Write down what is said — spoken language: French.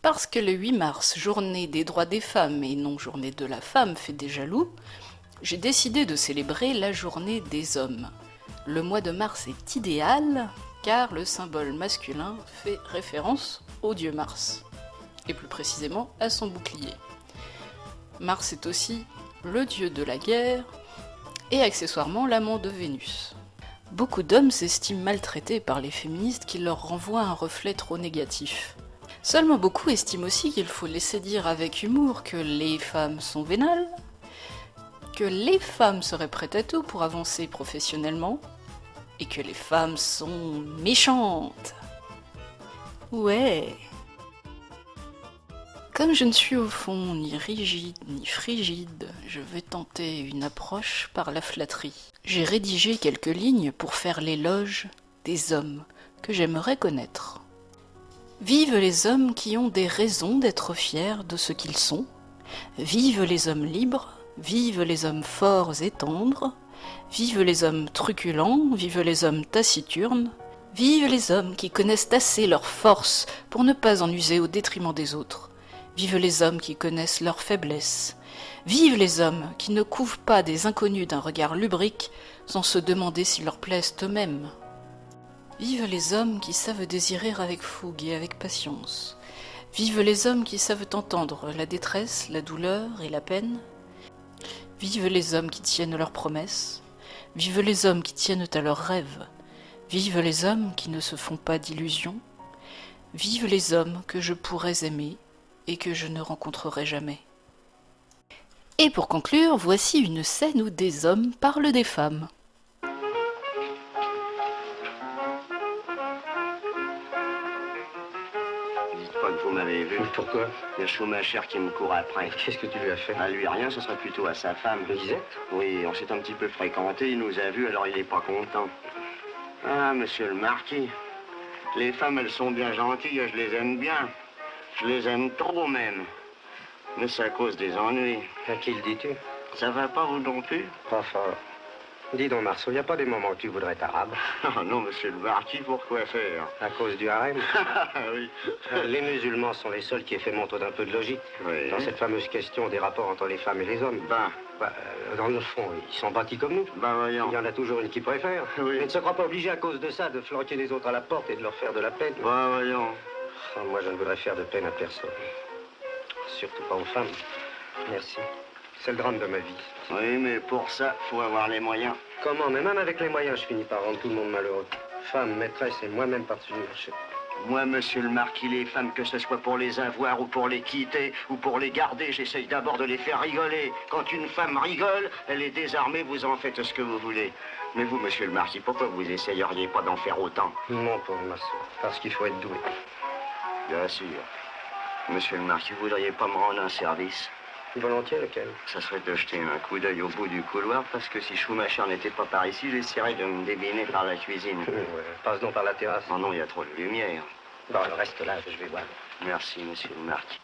Parce que le 8 mars, journée des droits des femmes et non journée de la femme, fait des jaloux, j'ai décidé de célébrer la journée des hommes. Le mois de mars est idéal car le symbole masculin fait référence au dieu Mars, et plus précisément à son bouclier. Mars est aussi le dieu de la guerre et accessoirement l'amant de Vénus. Beaucoup d'hommes s'estiment maltraités par les féministes qui leur renvoient un reflet trop négatif. Seulement beaucoup estiment aussi qu'il faut laisser dire avec humour que les femmes sont vénales, que les femmes seraient prêtes à tout pour avancer professionnellement, et que les femmes sont méchantes. Ouais. Comme je ne suis au fond ni rigide ni frigide, je vais tenter une approche par la flatterie. J'ai rédigé quelques lignes pour faire l'éloge des hommes que j'aimerais connaître. Vive les hommes qui ont des raisons d'être fiers de ce qu'ils sont. Vive les hommes libres, vive les hommes forts et tendres. Vive les hommes truculents, vive les hommes taciturnes. Vive les hommes qui connaissent assez leur force pour ne pas en user au détriment des autres. Vive les hommes qui connaissent leurs faiblesses. Vive les hommes qui ne couvrent pas des inconnus d'un regard lubrique sans se demander s'ils leur plaisent eux-mêmes. Vive les hommes qui savent désirer avec fougue et avec patience. Vive les hommes qui savent entendre la détresse, la douleur et la peine. Vive les hommes qui tiennent leurs promesses. Vive les hommes qui tiennent à leurs rêves. Vive les hommes qui ne se font pas d'illusions. Vive les hommes que je pourrais aimer et que je ne rencontrerai jamais. Et pour conclure, voici une scène où des hommes parlent des femmes. Dites pas que vous m'avez vu. Pourquoi? Il y a Schumacher qui me court après. Qu'est-ce que tu lui as fait? À lui, rien, ce serait plutôt à sa femme. Lisette? Oui, on s'est un petit peu fréquenté, il nous a vus, alors il est pas content. Ah, monsieur le marquis, les femmes, elles sont bien gentilles, je les aime bien. Je les aime trop, même. Mais c'est à cause des ennuis. À qui le dis-tu? Ça va pas, vous non plus? Pas fort. Dis donc, Marceau, il n'y a pas des moments où tu voudrais t'arabe? Ah non, monsieur le marquis, pourquoi faire? À cause du harem? Ah oui. Les musulmans sont les seuls qui aient fait montre d'un peu de logique. Oui. Dans cette fameuse question des rapports entre les femmes et les hommes. Dans le fond, ils sont bâtis comme nous. Voyons. Il y en a toujours une qui préfère. Oui. Mais ne se croit pas obligé à cause de ça de flanquer les autres à la porte et de leur faire de la peine. Voyons. Oh, moi, je ne voudrais faire de peine à personne. Surtout pas aux femmes. Merci. C'est le drame de ma vie. Oui, mais pour ça, faut avoir les moyens. Comment? Mais même avec les moyens, je finis par rendre tout le monde malheureux. Femme, maîtresse et moi-même par-dessus le marché. Moi, monsieur le marquis, les femmes, que ce soit pour les avoir ou pour les quitter ou pour les garder, j'essaye d'abord de les faire rigoler. Quand une femme rigole, elle est désarmée, vous en faites ce que vous voulez. Mais vous, monsieur le marquis, pourquoi vous essayeriez pas d'en faire autant? Non, pauvre Marceau, parce qu'il faut être doué. Bien sûr. Monsieur le marquis, vous voudriez pas me rendre un service? Volontiers, lequel? Ça serait de jeter un coup d'œil au bout du couloir, parce que si Schumacher n'était pas par ici, j'essaierais de me débiner par la cuisine. Ouais, passe donc par la terrasse. Oh non, il y a trop de lumière. Bon, alors reste là, je vais voir. Merci, monsieur le marquis.